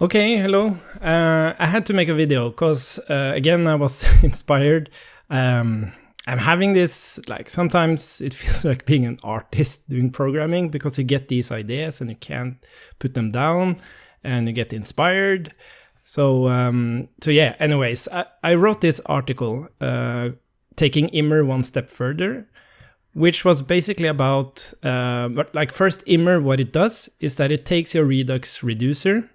Okay, hello. I had to make a video because again I was inspired. I'm having this, like, sometimes it feels like being an artist doing programming because you get these ideas and you can't put them down and you get inspired. So yeah, anyways, I wrote this article taking Immer one step further, which was basically about, but like first Immer, what it does is that it takes your Redux reducer,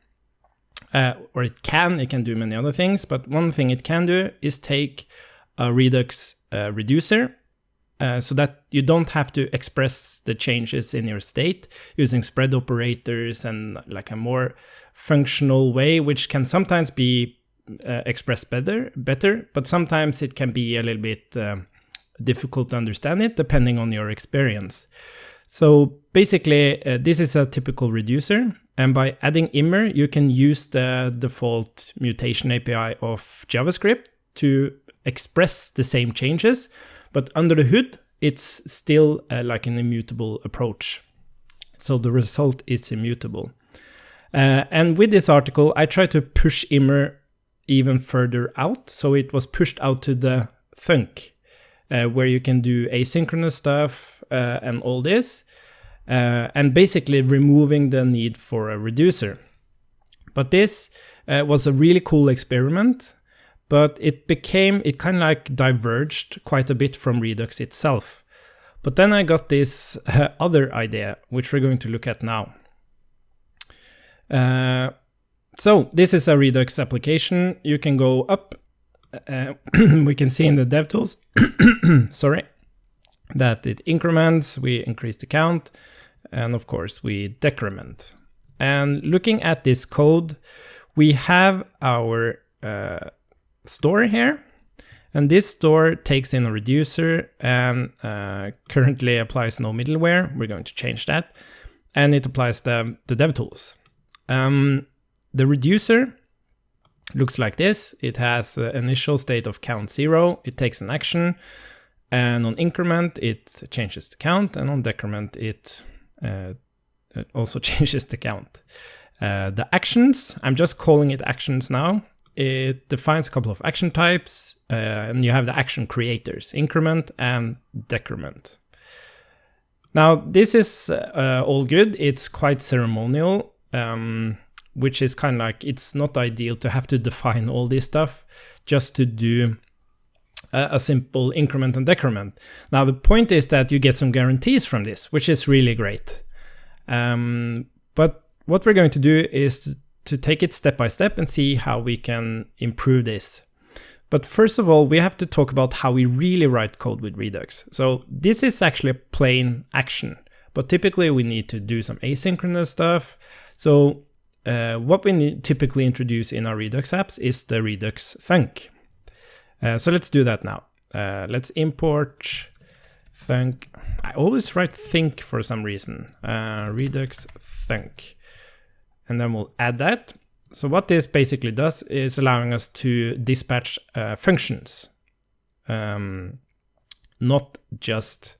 or it can do many other things, but one thing it can do is take a Redux reducer so that you don't have to express the changes in your state using spread operators and like a more functional way, which can sometimes be expressed better, but sometimes it can be a little bit difficult to understand it depending on your experience. So basically, this is a typical reducer, and by adding Immer, you can use the default mutation API of JavaScript to express the same changes, but under the hood, it's still like an immutable approach. So the result is immutable. And with this article, I try to push Immer even further out. So it was pushed out to the thunk, where you can do asynchronous stuff and all this, and basically removing the need for a reducer. But this was a really cool experiment, but it kind of like diverged quite a bit from Redux itself. But then I got this other idea, which we're going to look at now. So this is a Redux application. You can go up. We can see in the devtools, sorry, that it increments, we increase the count, and of course we decrement. And looking at this code, we have our store here, and this store takes in a reducer and currently applies no middleware. We're going to change that, and it applies the devtools. The reducer looks like this. It has an initial state of count 0. It takes an action, and on increment it changes the count, and on decrement it also changes the count. The actions, I'm just calling it actions now. It defines a couple of action types, and you have the action creators, increment and decrement. Now this is all good. It's quite ceremonial. Which is kind of like, it's not ideal to have to define all this stuff just to do a simple increment and decrement. Now the point is that you get some guarantees from this, which is really great. But what we're going to do is to take it step by step and see how we can improve this. But first of all, we have to talk about how we really write code with Redux. So this is actually a plain action, but typically we need to do some asynchronous stuff. So what we typically introduce in our Redux apps is the redux-thunk. So let's do that now. Let's import thunk. I always write think for some reason. Redux-thunk. And then we'll add that. So what this basically does is allowing us to dispatch functions, not just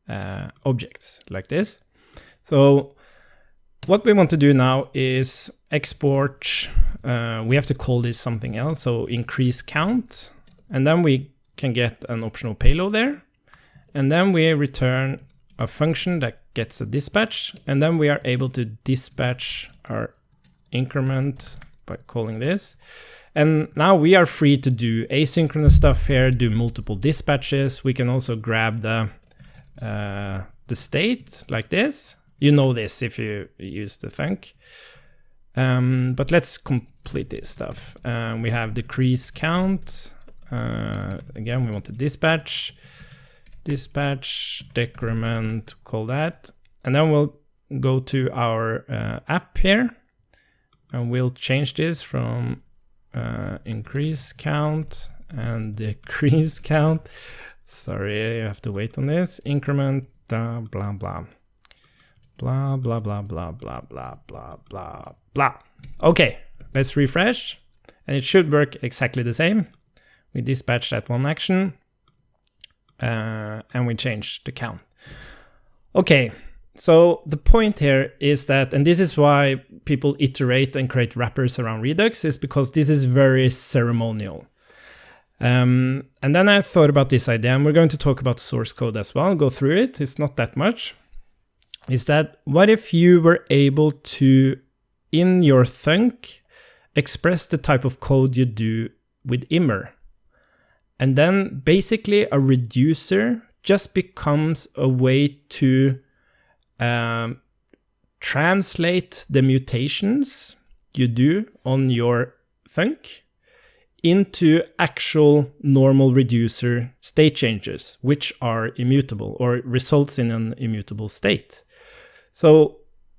objects like this. So what we want to do now is export, we have to call this something else, so increase count, and then we can get an optional payload there, and then we return a function that gets a dispatch, and then we are able to dispatch our increment by calling this. And now we are free to do asynchronous stuff here, do multiple dispatches. We can also grab the state like this. You know this if you use the thunk. But let's complete this stuff. We have decrease count. Again, we want to dispatch, decrement, call that. And then we'll go to our app here. And we'll change this from increase count and decrease count. Sorry, you have to wait on this. Increment, blah, blah, blah. Blah, blah, blah, blah, blah, blah, blah, blah, blah. Okay, let's refresh. And it should work exactly the same. We dispatch that one action. And we change the count. Okay, So the point here is that, and this is why people iterate and create wrappers around Redux, is because this is very ceremonial. And then I thought about this idea, and we're going to talk about source code as well, go through it, it's not that much. Is that, what if you were able to, in your thunk, express the type of code you do with immer? And then basically a reducer just becomes a way to translate the mutations you do on your thunk into actual normal reducer state changes, which are immutable or results in an immutable state. So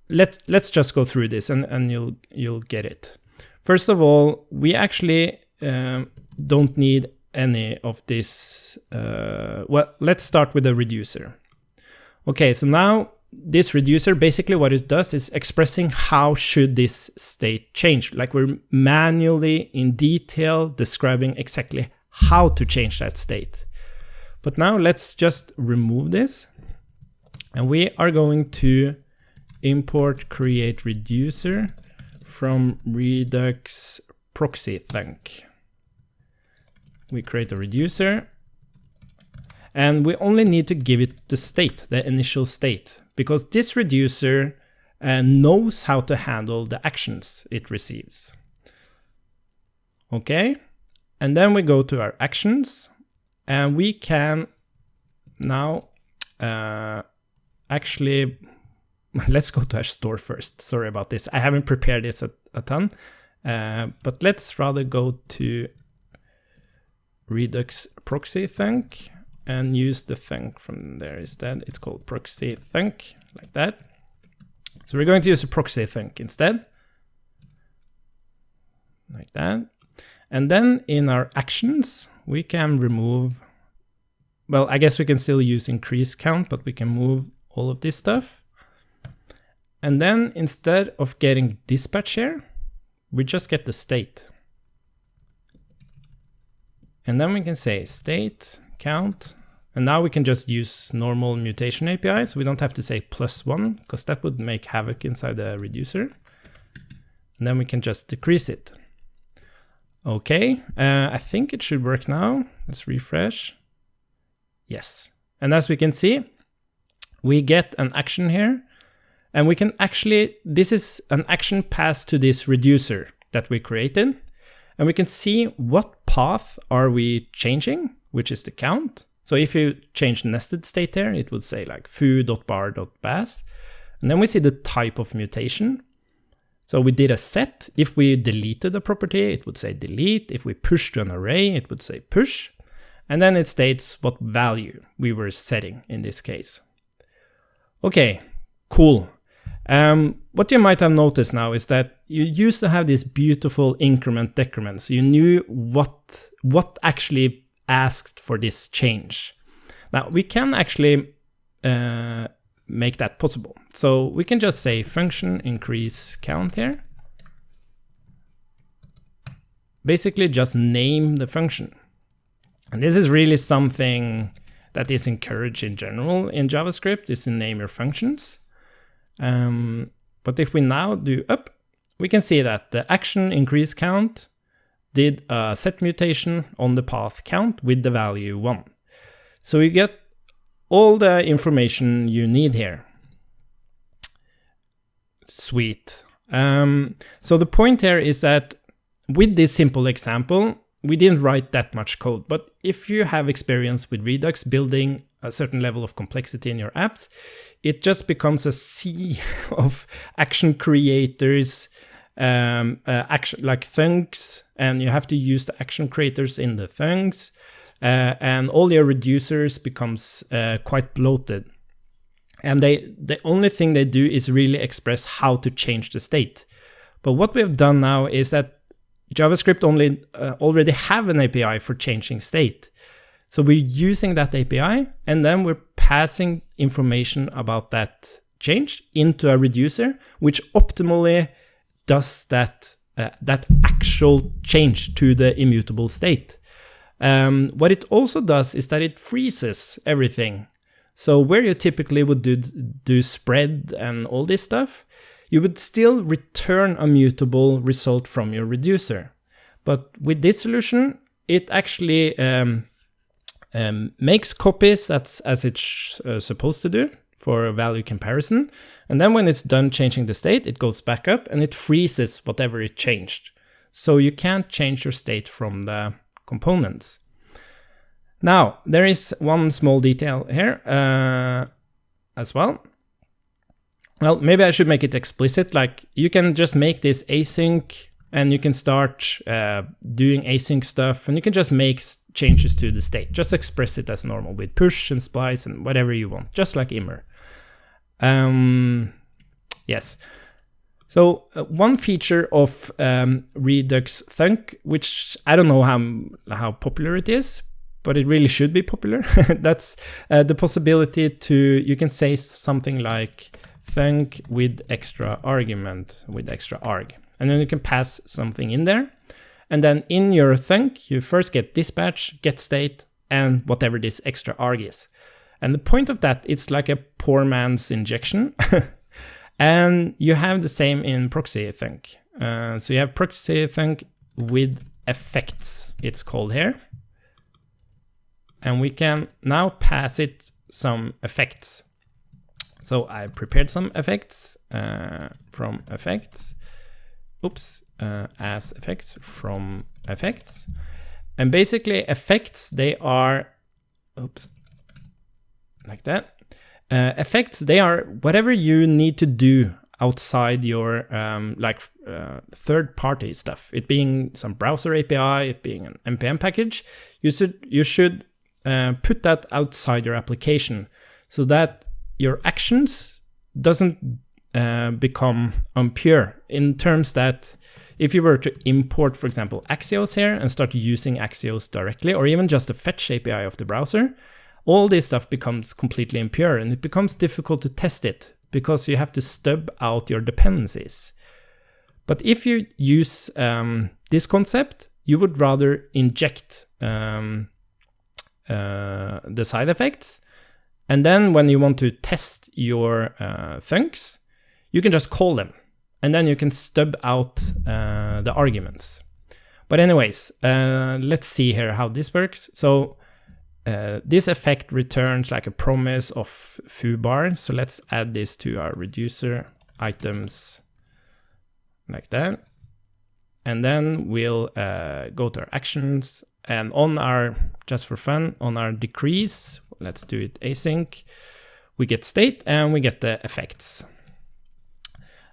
let's just go through this and you'll get it. First of all, we actually don't need any of this. Well, let's start with a reducer. Okay, so now this reducer, basically what it does is expressing how should this state change. Like we're manually in detail describing exactly how to change that state. But now let's just remove this. And we are going to import create reducer from redux-proxy-thunk. We create a reducer. And we only need to give it the state, the initial state, because this reducer knows how to handle the actions it receives. Okay, and then we go to our actions, and we can now actually, let's go to our store first. Sorry about this, I haven't prepared this a ton, but let's rather go to redux-proxy-thunk and use the thunk from there instead. It's called proxy-thunk, like that. So we're going to use a proxy-thunk instead, like that. And then in our actions, we can remove, well, I guess we can still use increase count, but we can move all of this stuff. And then instead of getting dispatch here, we just get the state. And then we can say state count. And now we can just use normal mutation API, so we don't have to say +1, because that would make havoc inside the reducer. And then we can just decrease it. Okay, I think it should work now. Let's refresh. Yes. And as we can see, we get an action here. And we can actually, this is an action passed to this reducer that we created. And we can see what path are we changing, which is the count. So if you change nested state here, it would say like foo.bar.bas. And then we see the type of mutation. So we did a set. If we deleted a property, it would say delete. If we push to an array, it would say push. And then it states what value we were setting in this case. Okay, cool. What you might have noticed now is that you used to have this beautiful increment decrement. So you knew what actually asked for this change. Now we can actually make that possible. So we can just say function increase count here. Basically just name the function. And this is really something that is encouraged in general in JavaScript, is to name your functions. But if we now do up, we can see that the action increase count did a set mutation on the path count with the value 1. So you get all the information you need here. Sweet. So the point here is that with this simple example, we didn't write that much code, but if you have experience with Redux building a certain level of complexity in your apps, it just becomes a sea of action creators, action like thunks, and you have to use the action creators in the thunks, and all your reducers becomes quite bloated. And the only thing they do is really express how to change the state. But what we have done now is that JavaScript already have an API for changing state. So we're using that API, and then we're passing information about that change into a reducer, which optimally does that actual change to the immutable state. What it also does is that it freezes everything. So where you typically would do spread and all this stuff, you would still return a mutable result from your reducer. But with this solution, it actually makes copies as it's supposed to do for value comparison. And then when it's done changing the state, it goes back up and it freezes whatever it changed. So you can't change your state from the components. Now, there is one small detail here as well. Well, maybe I should make it explicit. Like, you can just make this async and you can start doing async stuff, and you can just make changes to the state. Just express it as normal with push and splice and whatever you want, just like immer. Yes. So one feature of redux-thunk, which I don't know how popular it is, but it really should be popular. That's the possibility to, you can say something like thunk with extra argument, with extra arg. And then you can pass something in there. And then in your thunk, you first get dispatch, get state, and whatever this extra arg is. And the point of that, it's like a poor man's injection. And you have the same in proxy-thunk. So you have proxy-thunk with effects, it's called here. And we can now pass it some effects. So I prepared some effects from effects. Oops, as effects from effects. And basically effects, they are, oops, like that. Effects, they are whatever you need to do outside your third-party stuff. It being some browser API, it being an npm package. You should put that outside your application so that your actions doesn't become impure, in terms that if you were to import, for example, Axios here and start using Axios directly, or even just the fetch API of the browser, all this stuff becomes completely impure and it becomes difficult to test it because you have to stub out your dependencies. But if you use this concept, you would rather inject the side effects, and then when you want to test your thunks, you can just call them, and then you can stub out the arguments. But anyways, let's see here how this works. So this effect returns like a promise of foo_bar. So let's add this to our reducer items like that. And then we'll go to our actions, and on our, just for fun, on our decrease, let's do it async, we get state and we get the effects.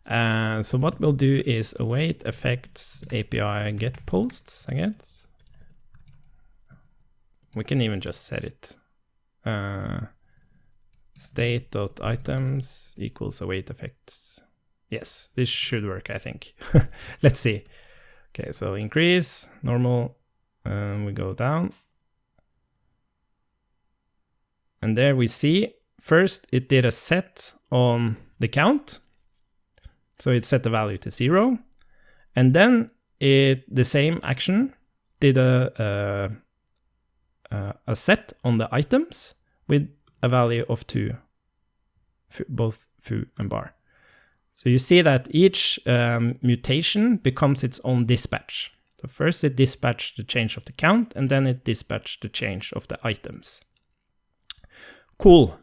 So what we'll do is await effects API get posts, I guess. We can even just set it. State.items equals await effects. Yes, this should work, I think. Let's see. Okay, so increase, normal, we go down. And there we see, first it did a set on the count. So it set the value to 0. And then the same action did a set on the items with a value of 2, both foo and bar. So you see that each mutation becomes its own dispatch. So first it dispatched the change of the count, and then it dispatched the change of the items. Cool.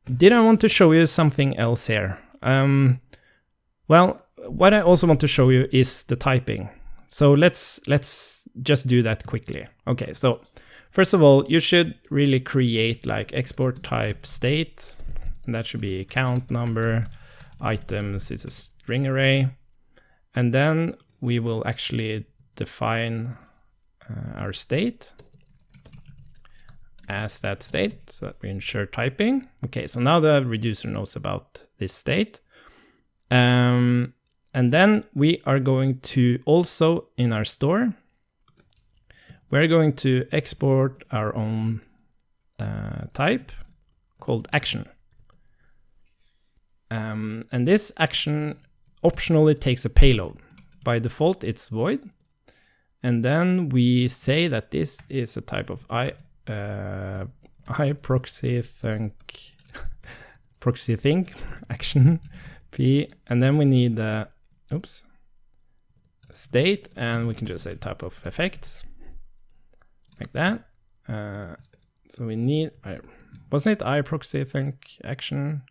Did I want to show you something else here? Well, what I also want to show you is the typing. So let's just do that quickly. Okay, so first of all, you should really create like export type state. And that should be count number, items is a string array. And then we will actually define our state as that state, so that we ensure typing. Okay, so now the reducer knows about this state. And then we are going to also, in our store, we're going to export our own type called action. And this action optionally takes a payload. By default, it's void. And then we say that this is a type of proxy-thunk proxy-thunk action p, and then we need the state, and we can just say type of effects like that. So we need, wasn't it proxy-thunk action?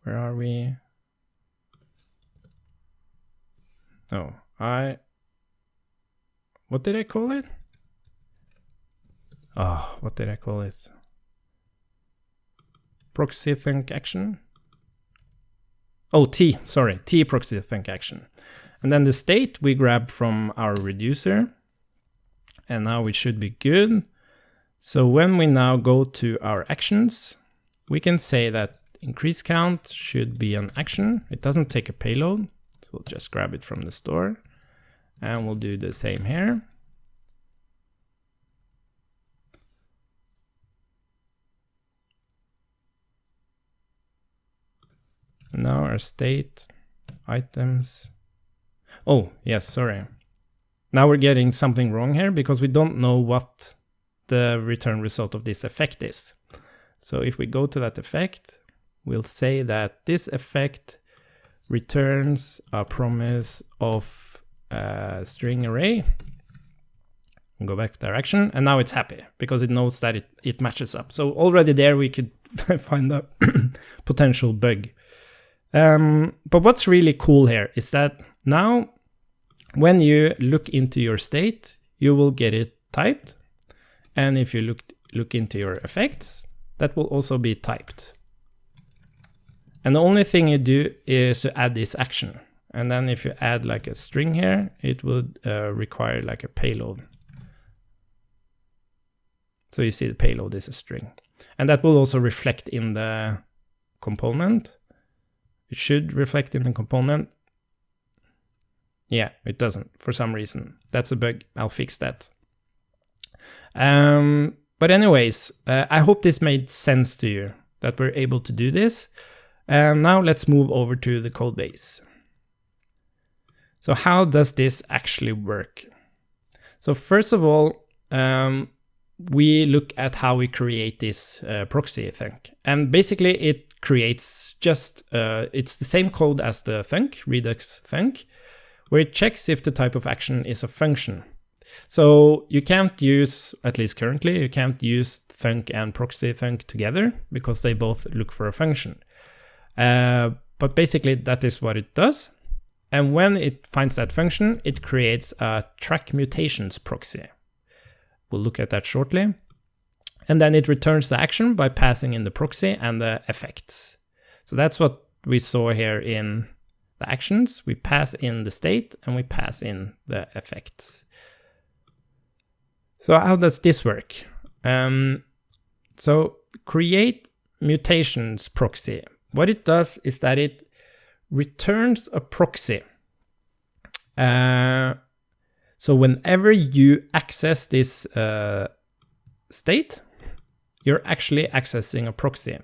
Where are we? Oh, what did I call it? Oh, what did I call it? Proxy-thunk action? Oh, T proxy-thunk action. And then the state we grab from our reducer. And now we should be good. So when we now go to our actions, we can say that increase count should be an action. It doesn't take a payload. So we'll just grab it from the store. And we'll do the same here. Now our state items. Oh, yes, sorry. Now we're getting something wrong here because we don't know what the return result of this effect is. So if we go to that effect, we'll say that this effect returns a promise of a string array. We'll go back to direction, and now it's happy because it knows that it matches up. So already there we could find a potential bug. But what's really cool here is that now when you look into your state, you will get it typed. And if you look into your effects, that will also be typed. And the only thing you do is to add this action. And then if you add like a string here, it would require like a payload. So you see the payload is a string. And that will also reflect in the component. It should reflect in the component. Yeah, it doesn't for some reason. That's a bug. I'll fix that. But anyways, I hope this made sense to you, that we're able to do this. And now let's move over to the code base. So how does this actually work? So first of all, we look at how we create this proxy-thunk. And basically it creates just, it's the same code as the thunk, redux-thunk, where it checks if the type of action is a function. So you can't use, at least currently, you can't use thunk and proxy-thunk together because they both look for a function. But basically that is what it does. And when it finds that function, it creates a track mutations proxy. We'll look at that shortly. And then it returns the action by passing in the proxy and the effects. So that's what we saw here in the actions. We pass in the state and we pass in the effects. So how does this work? So create mutations proxy. What it does is that it returns a proxy. So whenever you access this state, you're actually accessing a proxy.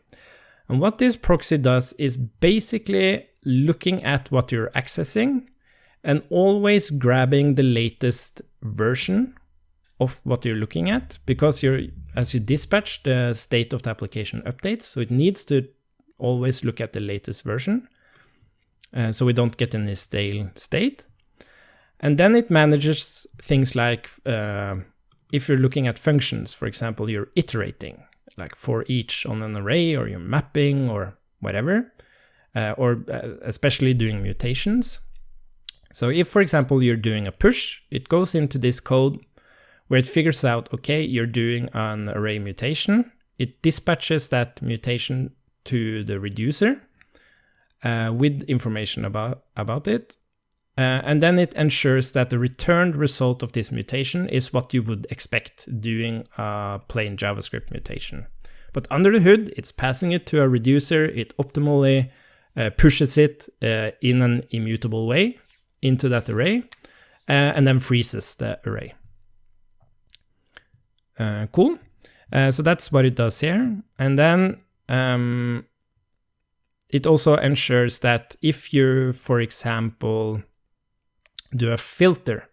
And what this proxy does is basically looking at what you're accessing and always grabbing the latest version of what you're looking at, because as you dispatch, the state of the application updates, so it needs to always look at the latest version, so we don't get any stale state. And then it manages things like if you're looking at functions, for example, you're iterating, like for each on an array, or you're mapping or whatever, or especially doing mutations. So if, for example, you're doing a push, it goes into this code where it figures out, okay, you're doing an array mutation. It dispatches that mutation to the reducer with information about it. And then it ensures that the returned result of this mutation is what you would expect doing a plain JavaScript mutation. But under the hood, it's passing it to a reducer. It optimally pushes it in an immutable way into that array, and then freezes the array. Cool. So that's what it does here. And then it also ensures that if you, for example, do a filter,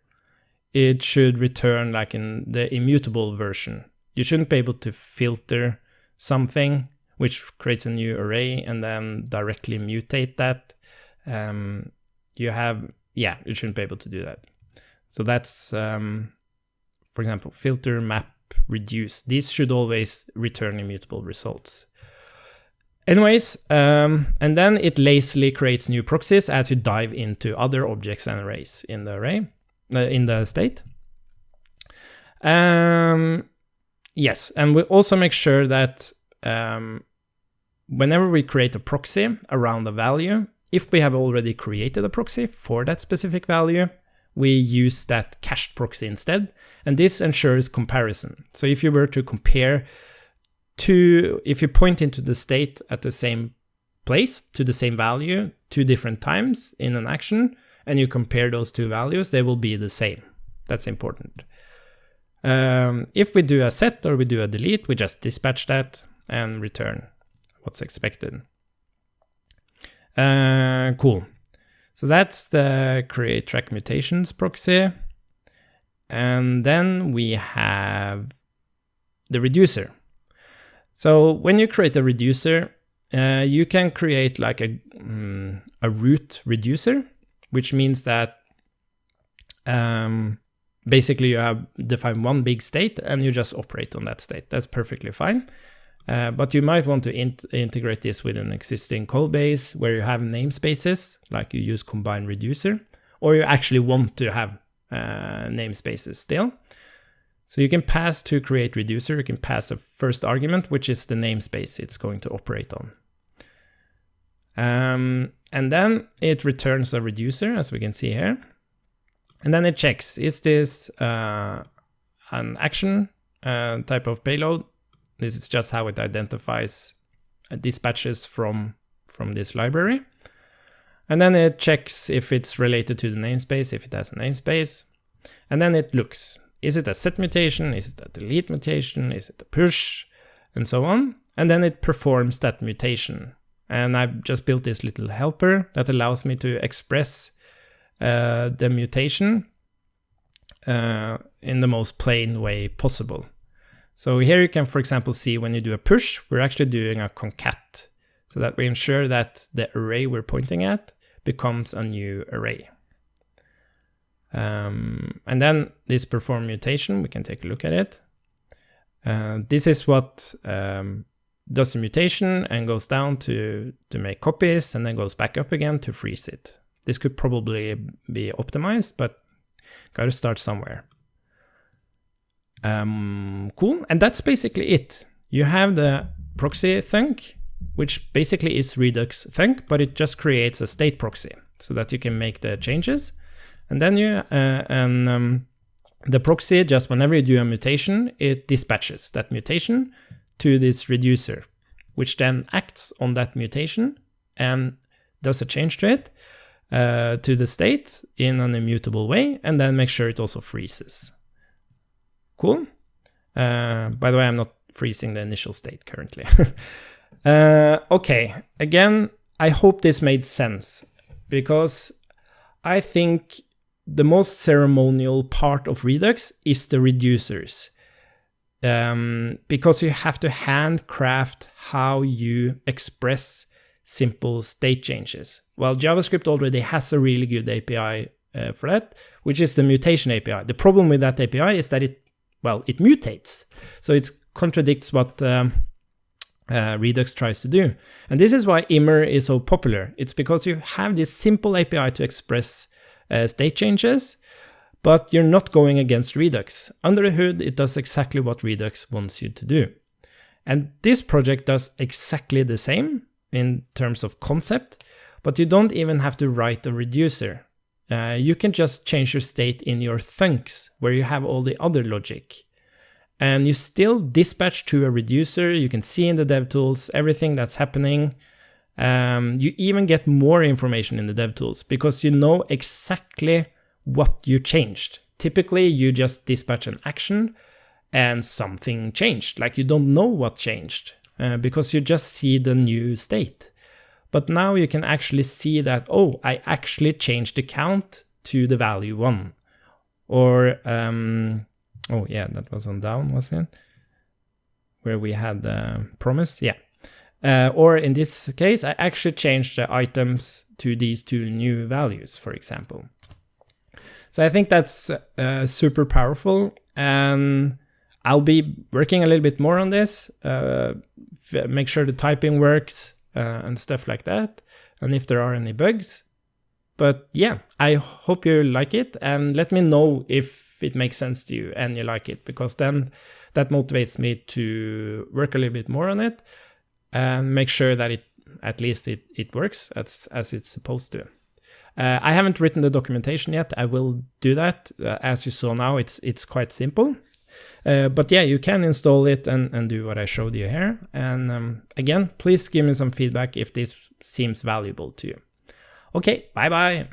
it should return like in the immutable version. You shouldn't be able to filter something, which creates a new array, and then directly mutate that, you shouldn't be able to do that. So that's, for example, filter, map, reduce. These should always return immutable results. Anyways, and then it lazily creates new proxies as you dive into other objects and arrays in the array, in the state. Yes, and we also make sure that whenever we create a proxy around a value, if we have already created a proxy for that specific value, we use that cached proxy instead, and this ensures comparison. So if you were to compare if you point into the state at the same place to the same value 2 different times in an action, and you compare those 2 values, they will be the same. That's important. If we do a set or we do a delete, we just dispatch that and return what's expected. Cool. So that's the create track mutations proxy. And then we have the reducer. So when you create a reducer, you can create like a root reducer, which means that basically you have defined one big state and you just operate on that state. That's perfectly fine. But you might want to integrate this with an existing code base where you have namespaces, like you use combine reducer, or you actually want to have namespaces still. So you can pass to create reducer, you can pass a first argument, which is the namespace it's going to operate on. And then it returns a reducer, as we can see here. And then it checks, is this an action type of payload? This is just how it identifies dispatches from this library. And then it checks if it's related to the namespace, if it has a namespace. And then it looks, is it a set mutation? Is it a delete mutation? Is it a push? And so on. And then it performs that mutation. And I've just built this little helper that allows me to express the mutation in the most plain way possible. So here you can, for example, see when you do a push, we're actually doing a concat, so that we ensure that the array we're pointing at becomes a new array. And then this perform mutation, we can take a look at it. This is what does the mutation and goes down to make copies and then goes back up again to freeze it. This could probably be optimized, but gotta start somewhere. Cool, and that's basically it. You have the proxy-thunk, which basically is redux-thunk, but it just creates a state proxy so that you can make the changes. And then the proxy, just whenever you do a mutation, it dispatches that mutation to this reducer, which then acts on that mutation and does a change to it, to the state in an immutable way, and then make sure it also freezes. Cool. By the way, I'm not freezing the initial state currently. Okay, again, I hope this made sense, because I think the most ceremonial part of Redux is the reducers. Because you have to handcraft how you express simple state changes. Well, JavaScript already has a really good API for that, which is the mutation API. The problem with that API is that it mutates. So it contradicts what Redux tries to do. And this is why Immer is so popular. It's because you have this simple API to express state changes, but you're not going against Redux. Under the hood, it does exactly what Redux wants you to do. And this project does exactly the same in terms of concept, but you don't even have to write a reducer. You can just change your state in your thunks, where you have all the other logic. And you still dispatch to a reducer. You can see in the devtools everything that's happening. You even get more information in the devtools, because you know exactly what you changed. Typically, you just dispatch an action and something changed. Like, you don't know what changed, because you just see the new state. But now you can actually see that, oh, I actually changed the count to the value 1. Or, oh yeah, that was on down, wasn't it? where we had promise, yeah. Or in this case, I actually changed the items to these two new values, for example. So I think that's super powerful, and I'll be working a little bit more on this, make sure the typing works and stuff like that, and if there are any bugs. But yeah, I hope you like it, and let me know if it makes sense to you and you like it, because then that motivates me to work a little bit more on it and make sure that at least it works as it's supposed to. I haven't written the documentation yet. I will do that. As you saw now, it's quite simple. But yeah, you can install it and do what I showed you here. And again, please give me some feedback if this seems valuable to you. Okay, bye-bye.